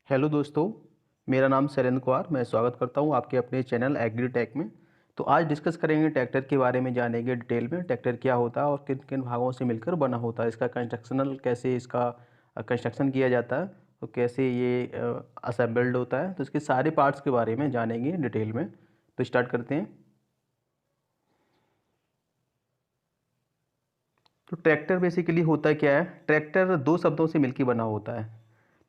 Hello दोस्तों, मेरा नाम शैलेंद्र कुमार। मैं स्वागत करता हूं आपके अपने चैनल एग्रीटेक में। तो आज डिस्कस करेंगे ट्रैक्टर के बारे में, जानेंगे डिटेल में ट्रैक्टर क्या होता है और किन किन भागों से मिलकर बना होता है, इसका कंस्ट्रक्शनल कैसे इसका कंस्ट्रक्शन किया जाता है, तो कैसे ये असेंबल्ड होता है, तो इसके सारे पार्ट्स के बारे में जानेंगे डिटेल में। तो स्टार्ट करते हैं। तो ट्रैक्टर बेसिकली होता क्या है? ट्रैक्टर दो शब्दों से मिलकर बना होता है।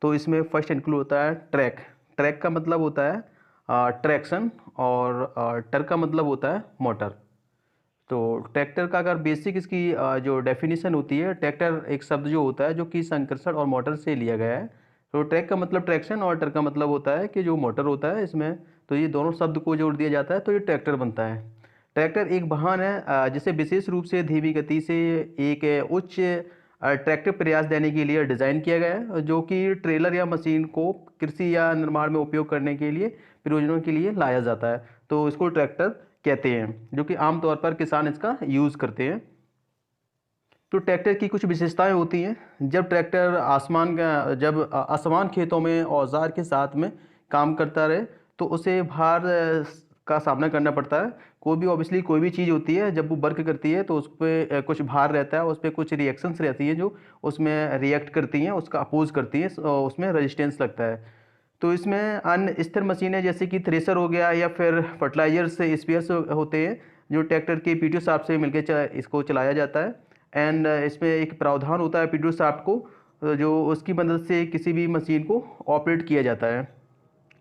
तो इसमें फर्स्ट इंक्लूड होता है ट्रैक। ट्रैक का मतलब होता है ट्रैक्शन, और टर का मतलब होता है मोटर। तो ट्रैक्टर का अगर बेसिक इसकी जो डेफिनेशन होती है, ट्रैक्टर एक शब्द जो होता है जो कि संकर्षण और मोटर से लिया गया है। तो ट्रैक का मतलब ट्रैक्शन और टर का मतलब होता है कि जो मोटर होता है इसमें। तो ये दोनों शब्द को जोड़ दिया जाता है तो ये ट्रैक्टर बनता है। ट्रैक्टर एक वाहन है जिसे विशेष रूप से धीमी गति से एक उच्च ट्रैक्टर प्रयास देने के लिए डिज़ाइन किया गया है, जो कि ट्रेलर या मशीन को कृषि या निर्माण में उपयोग करने के लिए प्रयोजनों के लिए लाया जाता है। तो इसको ट्रैक्टर कहते हैं, जो कि आमतौर पर किसान इसका यूज़ करते हैं। तो ट्रैक्टर की कुछ विशेषताएं होती हैं। जब ट्रैक्टर असमान खेतों में औजार के साथ में काम करता रहे तो उसे भार का सामना करना पड़ता है। कोई भी चीज़ होती है, जब वो वर्क करती है तो उस पर कुछ भार रहता है, उस पर कुछ रिएक्शंस रहती हैं जो उसमें रिएक्ट करती हैं, उसका अपोज करती हैं, उसमें रेजिस्टेंस लगता है। तो इसमें अन्य स्थिर मशीनें जैसे कि थ्रेसर हो गया या फिर फर्टिलाइजर से स्पेयर्स होते हैं, जो ट्रैक्टर के पीटीओ शाफ्ट से मिलकर इसको चलाया जाता है। एंड इसमें एक प्रावधान होता है पीटीओ शाफ्ट को, जो उसकी मदद से किसी भी मशीन को ऑपरेट किया जाता है।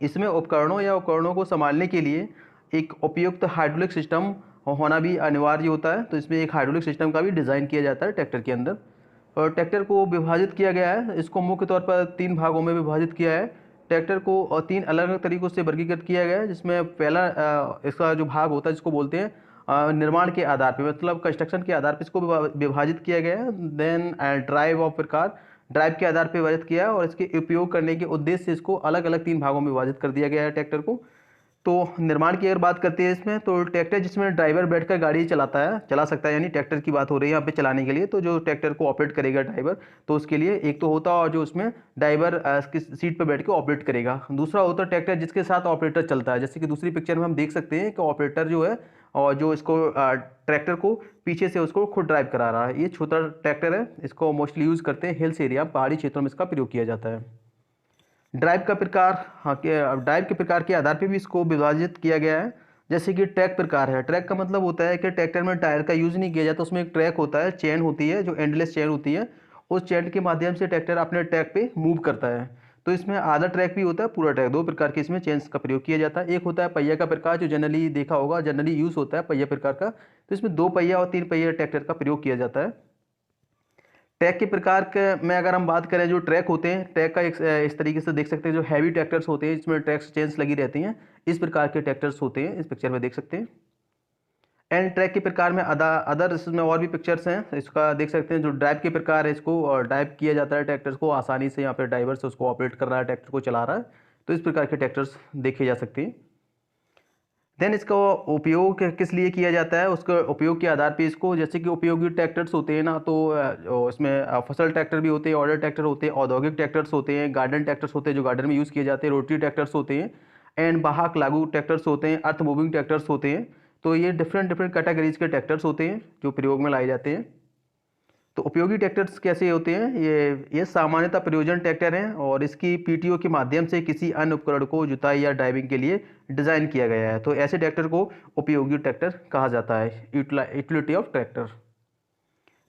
इसमें उपकरणों को संभालने के लिए एक उपयुक्त हाइड्रोलिक सिस्टम होना भी अनिवार्य होता है। तो इसमें एक हाइड्रोलिक सिस्टम का भी डिज़ाइन किया जाता है ट्रैक्टर के अंदर। और ट्रैक्टर को विभाजित किया गया है, इसको मुख्य तौर पर तीन भागों में विभाजित किया है। ट्रैक्टर को तीन अलग अलग तरीक़ों से वर्गीकृत किया गया है, जिसमें पहला इसका जो भाग होता है जिसको बोलते हैं निर्माण के आधार पे, मतलब कंस्ट्रक्शन के आधार पे इसको विभाजित किया गया है। देन ड्राइव ऑफ प्रकार, ड्राइव के आधार पे विभाजित किया है, और इसके उपयोग करने के उद्देश्य से इसको अलग अलग तीन भागों में विभाजित कर दिया गया है ट्रैक्टर को। तो निर्माण की अगर बात करते हैं इसमें, तो ट्रैक्टर जिसमें ड्राइवर बैठकर गाड़ी चला सकता है, यानी ट्रैक्टर की बात हो रही है यहाँ पे चलाने के लिए। तो जो ट्रैक्टर को ऑपरेट करेगा ड्राइवर, तो उसके लिए एक तो होता है और जो उसमें ड्राइवर सीट पर बैठ के ऑपरेट करेगा। दूसरा होता है ट्रैक्टर जिसके साथ ऑपरेटर चलता है, जैसे कि दूसरी पिक्चर में हम देख सकते हैं कि ऑपरेटर जो है और जो इसको ट्रैक्टर को पीछे से उसको खुद ड्राइव करा रहा है। ये छोटा ट्रैक्टर है, इसको मोस्टली यूज़ करते हैं हिल्स एरिया, पहाड़ी क्षेत्रों में इसका प्रयोग किया जाता है। ड्राइव का प्रकार, ड्राइव के प्रकार के आधार पे भी इसको विभाजित किया गया है। जैसे कि ट्रैक प्रकार है। ट्रैक का मतलब होता है कि ट्रैक्टर में टायर का यूज़ नहीं किया जाता, उसमें एक ट्रैक होता है, चेन होती है, जो एंडलेस चेन होती है। उस चेन के माध्यम से ट्रैक्टर अपने ट्रैक पे मूव करता है। तो इसमें आधा ट्रैक भी होता है, पूरा ट्रैक। दो प्रकार के इसमें चेन्स का प्रयोग किया जाता है। एक होता है पहिया का प्रकार, जो जनरली देखा होगा, जनरली यूज़ होता है पहिया प्रकार का। तो इसमें दो पहिया और तीन पहिया ट्रैक्टर का प्रयोग किया जाता है। ट्रैक के प्रकार के में अगर हम बात करें, जो ट्रैक होते हैं, ट्रैक का एक इस तरीके से देख सकते हैं, जो हैवी ट्रैक्टर्स होते हैं इसमें ट्रैक्स चेन्स लगी रहती हैं, इस प्रकार के ट्रैक्टर्स होते हैं, इस पिक्चर में देख सकते हैं। एंड ट्रैक के प्रकार में अदर इसमें और भी पिक्चर्स हैं, इसका देख सकते हैं। जो ड्राइव के प्रकार है, इसको ड्राइव किया जाता है ट्रैक्टर्स को आसानी से, यहाँ पे ड्राइवर से उसको ऑपरेट कर रहा है, ट्रैक्टर को चला रहा है। तो इस प्रकार के ट्रैक्टर्स देखे जा सकते हैं। देन इसका उपयोग किस लिए किया जाता है, उसके उपयोग के आधार पे इसको, जैसे कि उपयोगी ट्रैक्टर्स होते हैं ना, तो इसमें फसल ट्रैक्टर भी होते हैं, ऑर्डर ट्रैक्टर होते हैं, औद्योगिक ट्रैक्टर्स होते हैं, गार्डन ट्रैक्टर्स होते हैं जो गार्डन में यूज़ किए जाते हैं, रोटरी ट्रैक्टर्स होते हैं, एंड वाहक लागू ट्रैक्टर्स होते हैं, अर्थ मूविंग ट्रैक्टर्स होते हैं। तो ये डिफरेंट डिफरेंट कैटेगरीज के ट्रैक्टर्स होते हैं जो प्रयोग में लाए जाते हैं। तो उपयोगी ट्रैक्टर्स कैसे होते हैं? ये सामान्यतः प्रयोजन ट्रैक्टर हैं, और इसकी पीटीओ के माध्यम से किसी अन्य उपकरण को जुताई या ड्राइविंग के लिए डिज़ाइन किया गया है। तो ऐसे ट्रैक्टर को उपयोगी ट्रैक्टर कहा जाता है, यूटिलिटी ऑफ ट्रैक्टर।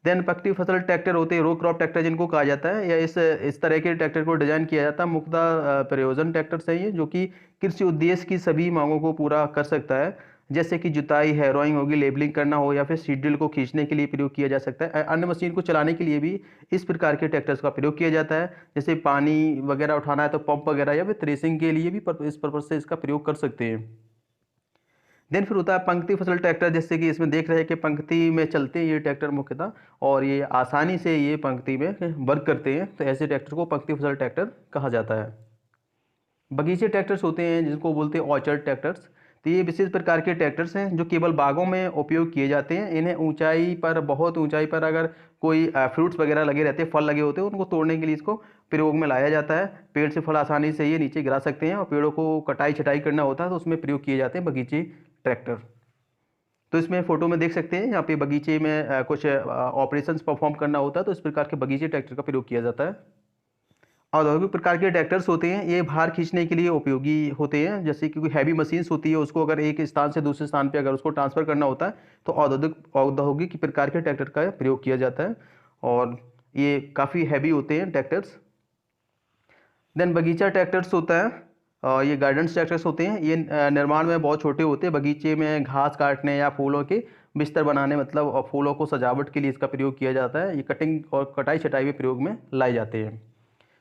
देन पक्की फसल ट्रैक्टर होते हैं, रो क्रॉप ट्रैक्टर जिनको कहा जाता है, या इस तरह के ट्रैक्टर को डिजाइन किया जाता है। मुख्यतः प्रयोजन ट्रैक्टर सही है, जो कि कृषि उद्देश्य की सभी मांगों को पूरा कर सकता है, जैसे कि जुताई, हैरोइंग होगी, लेबलिंग करना हो, या फिर सीड ड्रिल को खींचने के लिए प्रयोग किया जा सकता है। अन्य मशीन को चलाने के लिए भी इस प्रकार के ट्रैक्टर्स का प्रयोग किया जाता है, जैसे पानी वगैरह उठाना है तो पंप वगैरह, या फिर थ्रेसिंग के लिए भी इस पर्पज से इसका प्रयोग कर सकते हैं। देन फिर होता है पंक्ति फसल ट्रैक्टर, जैसे कि इसमें देख रहे हैं कि पंक्ति में चलते हैं ये ट्रैक्टर मुख्यतः, और ये आसानी से ये पंक्ति में वर्क करते हैं। तो ऐसे ट्रैक्टर को पंक्ति फसल ट्रैक्टर कहा जाता है। बगीचे ट्रैक्टर्स होते हैं जिनको बोलते हैं ऑर्चर्ड ट्रैक्टर्स। तो ये विशेष प्रकार के ट्रैक्टर्स हैं जो केवल बागों में उपयोग किए जाते हैं। इन्हें ऊंचाई पर, बहुत ऊंचाई पर अगर कोई फ्रूट्स वगैरह लगे रहते हैं, फल लगे होते हैं, उनको तोड़ने के लिए इसको प्रयोग में लाया जाता है। पेड़ से फल आसानी से ये नीचे गिरा सकते हैं और पेड़ों को कटाई छटाई करना होता है तो उसमें प्रयोग किए जाते हैं बगीचे ट्रैक्टर। तो इसमें फोटो में देख सकते हैं यहाँ पे बगीचे में कुछ ऑपरेशंस परफॉर्म करना होता है तो इस प्रकार के बगीचे ट्रैक्टर का प्रयोग किया जाता है। औद्योगिक प्रकार के ट्रैक्टर्स होते हैं, ये भार खींचने के लिए उपयोगी होते हैं। जैसे कि कोई हैवी मशीन्स होती है, उसको अगर एक स्थान से दूसरे स्थान पे अगर उसको ट्रांसफर करना होता है तो औद्योगिक प्रकार के ट्रैक्टर का प्रयोग किया जाता है और ये काफ़ी हैवी होते हैं ट्रैक्टर्स। देन बगीचा ट्रैक्टर्स होता है, ये गार्डन्स ट्रैक्टर्स होते हैं। ये निर्माण में बहुत छोटे होते हैं, बगीचे में घास काटने या फूलों के बिस्तर बनाने, मतलब फूलों को सजावट के लिए इसका प्रयोग किया जाता है। ये कटिंग और कटाई छटाई में प्रयोग में लाए जाते हैं।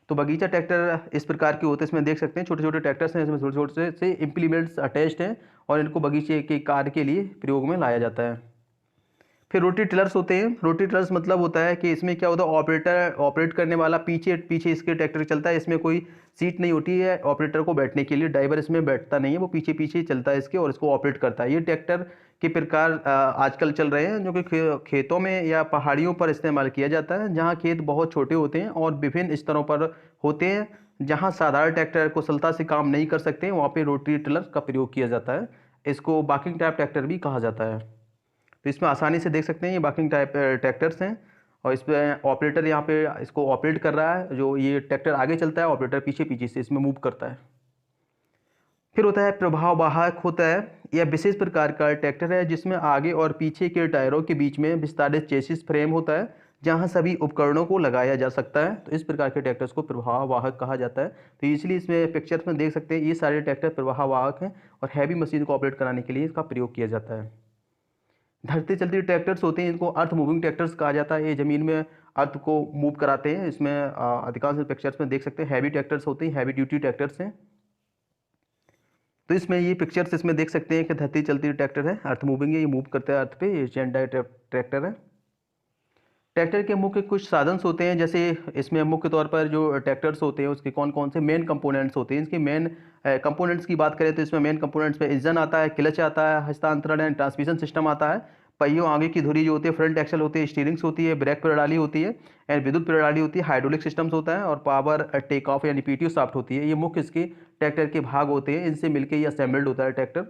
तो बगीचा ट्रैक्टर इस प्रकार के होते हैं, इसमें देख सकते हैं छोटे छोटे ट्रैक्टर्स हैं, इसमें छोटे छोटे से इम्प्लीमेंट्स अटैच्ड हैं और इनको बगीचे के कार्य के लिए प्रयोग में लाया जाता है। फिर रोटरी टिलर्स होते हैं। रोटरी टिलर्स मतलब होता है कि इसमें क्या होता है, ऑपरेट करने वाला पीछे पीछे इसके ट्रैक्टर चलता है। इसमें कोई सीट नहीं होती है ऑपरेटर को बैठने के लिए, ड्राइवर इसमें बैठता नहीं है, वो पीछे पीछे चलता है इसके और इसको ऑपरेट करता है। ये ट्रैक्टर के प्रकार आजकल चल रहे हैं जो कि खेतों में या पहाड़ियों पर इस्तेमाल किया जाता है, जहाँ खेत बहुत छोटे होते हैं और विभिन्न स्तरों पर होते हैं, जहाँ साधारण ट्रैक्टर कुशलता से काम नहीं कर सकते हैं, वहाँ पे रोटरी टिलर का प्रयोग किया जाता है। इसको बाकिंग टाइप ट्रैक्टर भी कहा जाता है। तो इसमें आसानी से देख सकते हैं ये बाकिंग टाइप ट्रैक्टर्स हैं और इस पर ऑपरेटर यहाँ पे इसको ऑपरेट कर रहा है। जो ये ट्रैक्टर आगे चलता है, ऑपरेटर पीछे पीछे से इसमें मूव करता है। फिर होता है प्रवाह वाहक होता है। यह विशेष प्रकार का ट्रैक्टर है जिसमें आगे और पीछे के टायरों के बीच में विस्तारित चेसिस फ्रेम होता है, जहां सभी उपकरणों को लगाया जा सकता है। तो इस प्रकार के ट्रैक्टर्स को प्रवाह वाहक कहा जाता है। तो इसलिए इसमें पिक्चर्स में देख सकते हैं ये सारे ट्रैक्टर प्रवाह वाहक हैं और हैवी मशीन को ऑपरेट कराने के लिए इसका प्रयोग किया जाता है। धरती चलती ट्रैक्टर्स होते हैं, इनको अर्थ मूविंग ट्रैक्टर्स कहा जाता है। ये ज़मीन में अर्थ को मूव कराते हैं। इसमें अधिकांश पिक्चर्स में देख सकते हैं हैवी ट्रैक्टर्स होते हैं, हैवी ड्यूटी ट्रैक्टर्स हैं। तो इसमें ये पिक्चर्स इसमें देख सकते हैं कि धरती चलती ट्रैक्टर है, अर्थ मूविंग है, ये मूव करता है अर्थ पे। ये चेंडाई ट्रैक्टर है। ट्रैक्टर के मुख्य कुछ साधन होते हैं, जैसे इसमें मुख्य तौर पर जो ट्रैक्टर्स होते हैं उसके कौन कौन से मेन कंपोनेंट्स होते हैं। इसके मेन कंपोनेंट्स की बात करें तो इसमें मेन कंपोनेंट्स में इंजन आता है, क्लच आता है, हस्तांतरण एंड ट्रांसमिशन सिस्टम आता है, पहियों आगे की धुरी जो होती है, फ्रंट एक्सल होती है, स्टीयरिंग्स होती है, ब्रेक प्रणाली होती है एंड विद्युत प्रणाली होती है, हाइड्रोलिक सिस्टम्स होता है और पावर टेक ऑफ यानी पीटीओ शाफ्ट होती है। ये मुख्य इसके ट्रैक्टर के भाग होते हैं, इनसे मिलकर ये असेंबल्ड होता है ट्रैक्टर।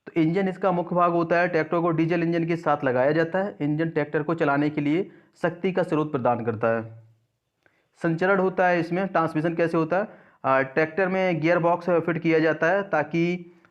तो इंजन इसका मुख्य भाग होता है। ट्रैक्टर को डीजल इंजन के साथ लगाया जाता है। इंजन ट्रैक्टर को चलाने के लिए शक्ति का स्रोत प्रदान करता है। संचरण होता है इसमें। ट्रांसमिशन कैसे होता है, ट्रैक्टर में गियर बॉक्स फिट किया जाता है ताकि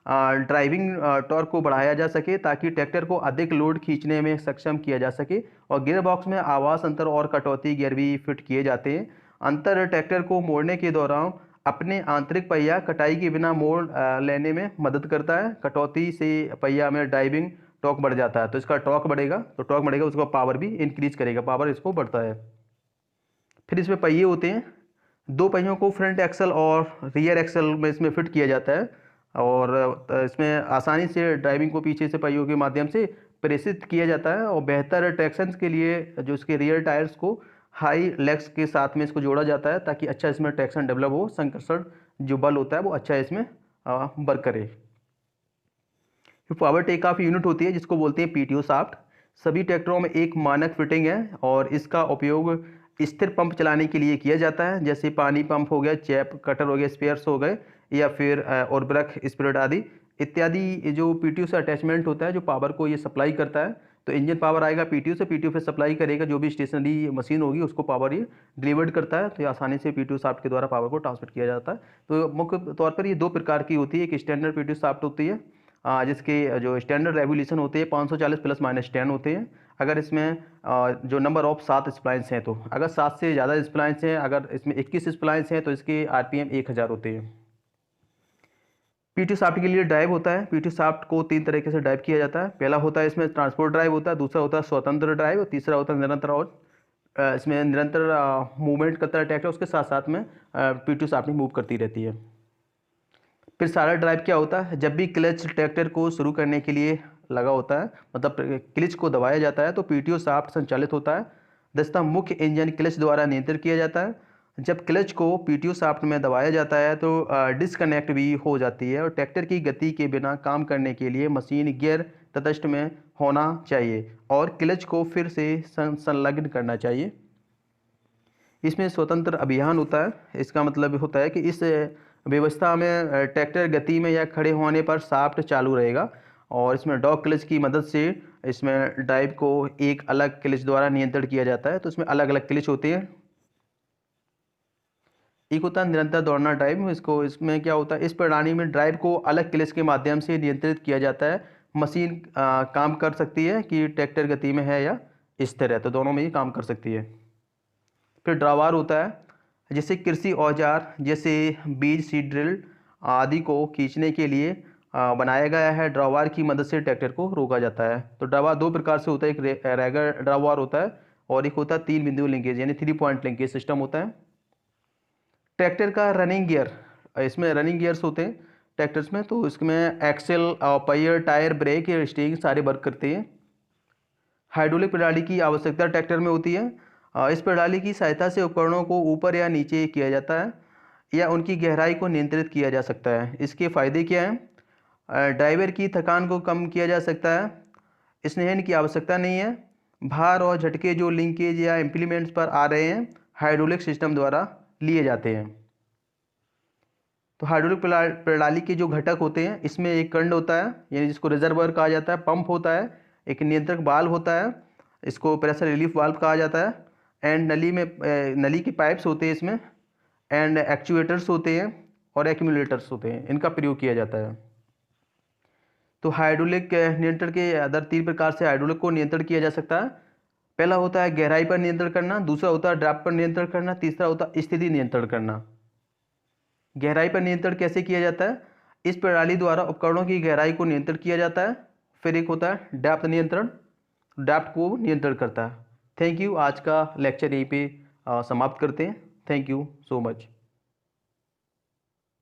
ड्राइविंग टॉर्क को बढ़ाया जा सके, ताकि ट्रैक्टर को अधिक लोड खींचने में सक्षम किया जा सके। और गियर बॉक्स में आवास अंतर और कटौती गियर भी फिट किए जाते हैं। अंतर ट्रैक्टर को मोड़ने के दौरान अपने आंतरिक पहिया कटाई के बिना मोड़ लेने में मदद करता है। कटौती से पहिया में ड्राइविंग टॉर्क बढ़ जाता है, तो इसका टॉर्क बढ़ेगा, तो टॉर्क बढ़ेगा उसका पावर भी इंक्रीज करेगा, पावर इसको बढ़ता है। फिर इसमें पहिए होते हैं। दो पहियों को फ्रंट एक्सल और रियर एक्सल में इसमें फिट किया जाता है और इसमें आसानी से ड्राइविंग को पीछे से पहियों के माध्यम से प्रेषित किया जाता है। और बेहतर ट्रैक्शन के लिए जो इसके रियर टायर्स को हाई लेग्स के साथ में इसको जोड़ा जाता है ताकि अच्छा इसमें ट्रैक्शन डेवलप हो, संकर्षण जो बल होता है वो अच्छा इसमें वर्क करे। पावर टेक ऑफ यूनिट होती है जिसको बोलते हैं पीटीओ शाफ्ट। सभी ट्रैक्टरों में एक मानक फिटिंग है और इसका उपयोग स्थिर पंप चलाने के लिए किया जाता है, जैसे पानी पंप हो गया, चैप कटर हो गया, स्पेयर्स हो गए या फिर उर्वरक स्प्रेड आदि इत्यादि। जो पीटीओ से अटैचमेंट होता है जो पावर को ये सप्लाई करता है, तो इंजन पावर आएगा पीटीओ से, पीटीओ फिर सप्लाई करेगा जो भी स्टेशनरी मशीन होगी उसको पावर ये डिलीवर्ड करता है। तो ये आसानी से पीटीओ शाफ्ट के द्वारा पावर को ट्रांसमिट किया जाता है। तो मुख्य तौर पर ये दो प्रकार की होती है। एक स्टैंडर्ड पीटीओ शाफ्ट होती है जिसके जो स्टैंडर्ड रेवोल्यूशन होते हैं 540 प्लस माइनस 10 होते हैं। अगर इसमें जो नंबर ऑफ 7 स्प्लाइंस हैं, तो अगर 7 से ज़्यादा स्प्लाइंस हैं, अगर इसमें 21 स्प्लाइंस हैं तो इसके आरपीएम 1000 होते हैं। पीटीओ शाफ्ट के लिए ड्राइव होता है। पीटीओ शाफ्ट को 3 तरीके से ड्राइव किया जाता है। पहला होता है इसमें ट्रांसपोर्ट ड्राइव होता है, दूसरा होता है स्वतंत्र ड्राइव और तीसरा होता है निरंतर। और इसमें निरंतर मूवमेंट करता है ट्रैक्टर, उसके साथ साथ में पीटीओ शाफ्ट मूव करती रहती है। फिर सारा ड्राइव क्या होता है, जब भी क्लच ट्रैक्टर को शुरू करने के लिए लगा होता है, मतलब क्लच को दबाया जाता है, तो पीटीओ शाफ्ट संचालित होता है। दस्ता मुख्य इंजन क्लच द्वारा नियंत्रित किया जाता है। जब क्लच को पीटीओ शाफ्ट में दबाया जाता है तो डिस्कनेक्ट भी हो जाती है और ट्रैक्टर की गति के बिना काम करने के लिए मशीन गियर तटस्थ में होना चाहिए और क्लच को फिर से संलग्न करना चाहिए। इसमें स्वतंत्र अभियान होता है। इसका मतलब होता है कि इस व्यवस्था में ट्रैक्टर गति में या खड़े होने पर शाफ्ट चालू रहेगा और इसमें डॉग क्लच की मदद से इसमें ड्राइव को एक अलग क्लच द्वारा नियंत्रण किया जाता है। तो इसमें अलग अलग क्लच होते हैं। एक होता है निरंतर दौड़ना ड्राइव। इसमें क्या होता है, इस प्रणाली में ड्राइव को अलग क्लच के माध्यम से नियंत्रित किया जाता है। मशीन काम कर सकती है कि ट्रैक्टर गति में है या स्थिर है, तो दोनों में ही काम कर सकती है। फिर ड्रावार होता है, जैसे कृषि औजार जैसे बीज, सीड ड्रिल आदि को खींचने के लिए बनाया गया है। ड्रावार की मदद से ट्रैक्टर को रोका जाता है। तो ड्रावार दो प्रकार से होता है, एक रैगर ड्रावार होता है और एक होता है 3 बिंदु लिंकेज यानी 3 पॉइंट लिंकेज सिस्टम होता है। ट्रैक्टर का रनिंग गियर, इसमें रनिंग गियर्स होते हैं ट्रैक्टर्स में। तो इसमें एक्सेल, पहिया, टायर, ब्रेक या स्टीयरिंग सारे वर्क करते हैं। हाइड्रोलिक प्रणाली की आवश्यकता ट्रैक्टर में होती है। इस प्रणाली की सहायता से उपकरणों को ऊपर या नीचे किया जाता है या उनकी गहराई को नियंत्रित किया जा सकता है। इसके फायदे क्या हैं? ड्राइवर की थकान को कम किया जा सकता है। स्नेहन की आवश्यकता नहीं है। भार और झटके जो लिंकेज या इम्प्लीमेंट्स पर आ रहे हैं हाइड्रोलिक सिस्टम द्वारा लिए जाते हैं। तो हाइड्रोलिक प्रणाली के जो घटक होते हैं, इसमें एक कंड होता है यानी जिसको रिजर्वर कहा जाता है, पंप होता है, एक नियंत्रक वाल्व होता है, इसको प्रेशर रिलीफ वाल्व कहा जाता है, एंड नली के पाइप्स होते हैं इसमें, एंड एक्चुएटर्स होते हैं और एक्यूमुलेटर्स होते हैं। इनका प्रयोग किया जाता है। तो हाइड्रोलिक नियंत्रण के अदर 3 प्रकार से हाइड्रोलिक को नियंत्रण किया जा सकता है। पहला होता है गहराई पर नियंत्रण करना, दूसरा होता है ड्राफ्ट पर नियंत्रण करना, तीसरा होता है स्थिति नियंत्रण करना। गहराई पर नियंत्रण कैसे किया जाता है? इस प्रणाली द्वारा उपकरणों की गहराई को नियंत्रण किया जाता है। फिर एक होता है डेप्थ नियंत्रण, डेप्थ को नियंत्रण करता है। Thank you. आज का लेक्चर यहीं पे समाप्त करते हैं। Thank you so much.